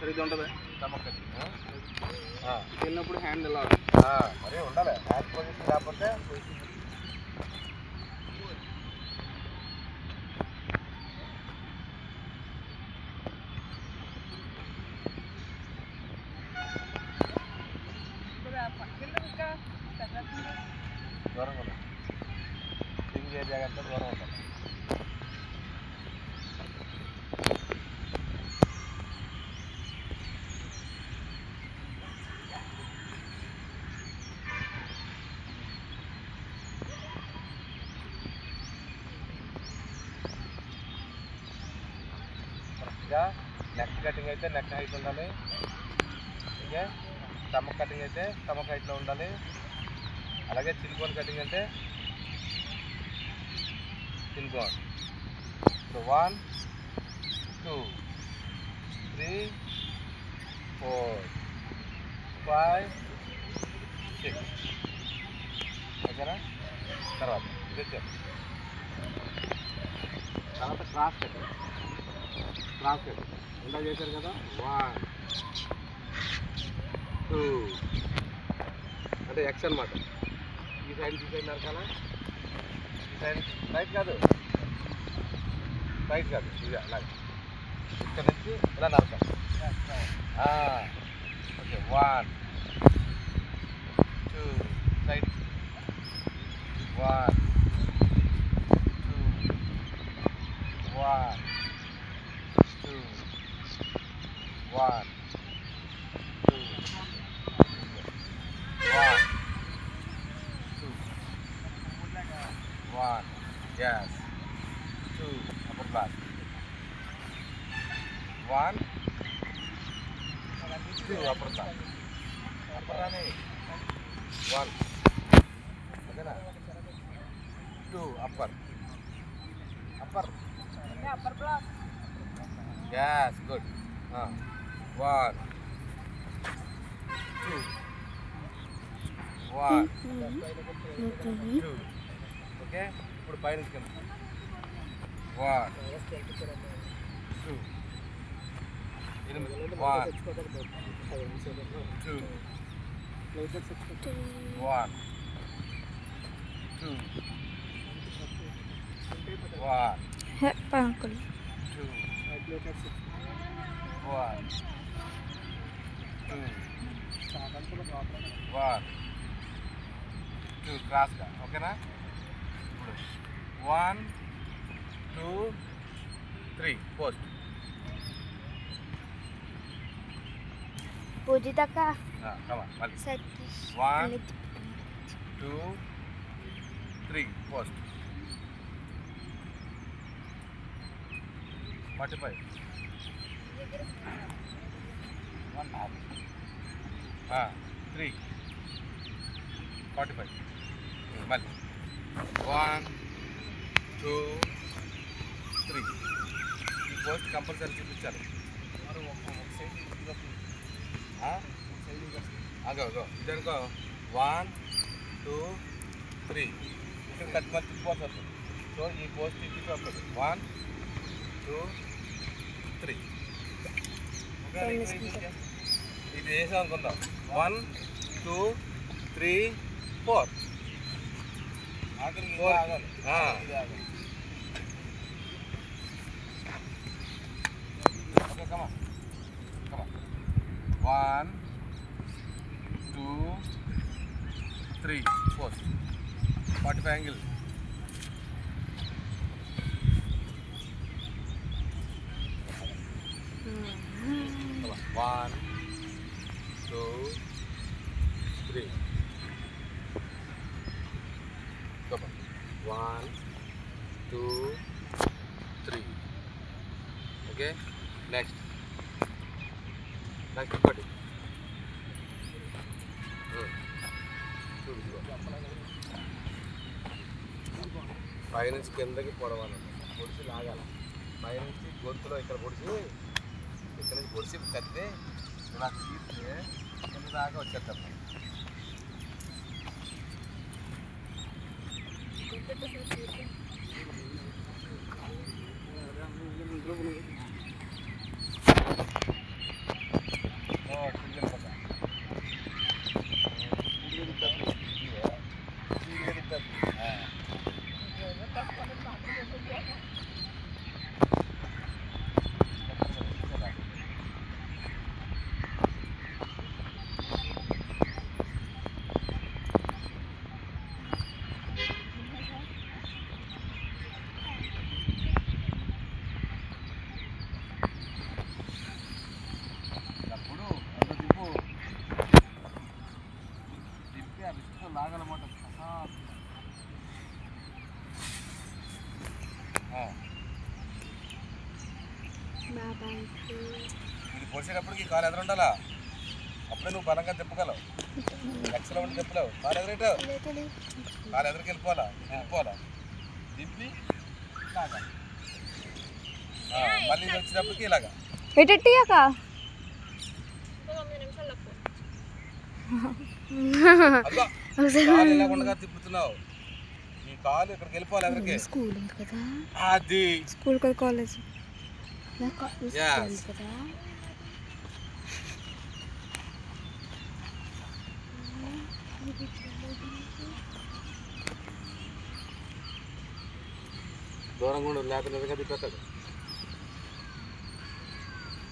ఇది ఉంటుంది స్టమక్ వెళ్ళినప్పుడు హ్యాండ్ ఇలా మరి ఉండాలి. హ్యాండ్ పొజిషన్ లేకపోతే దూరంగా ఉండాలి. సింగ్ ఏరియా కంటే దూరం ఉండాలి. కరెక్ట్గా నెక్ కటింగ్ అయితే నెక్ హైట్ ఉండాలి. ఓకే, స్టమక్ కటింగ్ అయితే స్టమక్ హైట్లో ఉండాలి. అలాగే చిన్కోన్ కటింగ్ అంటే చిన్కోన్. ఇప్పుడు 1 2 3 4 5 6 ఓకేనా. తర్వాత ఇది వచ్చారు. తర్వాత క్రాస్ కట్ ఇలా చేశారు కదా. 1 2 అంటే ఎక్స్ అనమాట. ఈ సైడ్ నరకాలా. ఈ సైడ్ రైట్ కాదు ఇది అలాగే ఇక్కడ నుంచి ఇలా నరకాలి. Okay, 1 2 side 1 2 1 2 1 2 1 1 yes 2 upper class 1 2 upper class upper ani 1 ఓకేనా. 2 upper class yes good 1 2 1 2 okay. ఇప్పుడు పైన 1 2 1 2 1 2 1 Pangkul. 2 1 2 1 2 క్రాస్గా ఓకేనా. ఇప్పుడు 1 2 3 పోస్ట్. Pujita ka. మళ్ళీ Satish. 1 2 3 పోస్ట్. 45 3 45 మళ్ళీ 1 2 3 ఈ పోస్ట్ కంపల్సరీ చూపించాలి. అగో ఇదనుకో 1 2 3 ఇక్కడ కట్ మళ్ళీ తిప్పిపోతుంది వస్తుంది. సో ఈ పోస్ట్ తిప్పి వస్తుంది 1 2 3 ఇది వేసాం అనుకుందాం. 1 2 3 4 Agali. Okay comma 1 2 3 post 45 angle. 1 2 3 come on 1 2 3 okay next put it పైనుంచి కిందకి పొడవాలి. పొడిచి లాగాలి. పైనుంచి గొంతులో ఇక్కడ పొడిచి ఇక్కడ నుంచి పొడిచి కత్తి ఇలా తీస్తే కింద దాకా వచ్చేటప్పుడు పొడిచేటప్పటికి కాలు ఎదురు ఉండాలా, అప్పుడే నువ్వు బలంగా తిప్పగలవు. ఎక్స్లో ఉండి తిప్పలేవు. కాలు ఎదురేటు, కాలు ఎదురుకి వెళ్ళిపోవాలా, దింపి ఇలాగా. మళ్ళీ ఇది వచ్చినప్పటికి ఇలాగా ఎటెట్టియాక కాలు ఇలా ఉండగా తిప్పుతున్నావు. ఈ కాలు ఇక్కడికి వెళ్ళిపోవాలి ఎదురుకి. స్కూల్ ఉంది కదా, అది స్కూల్ కదా, కాలేజ్ కదా. దూరంగా ఉండు, లేకపోతే నిజంగా తిప్పేస్తాడు.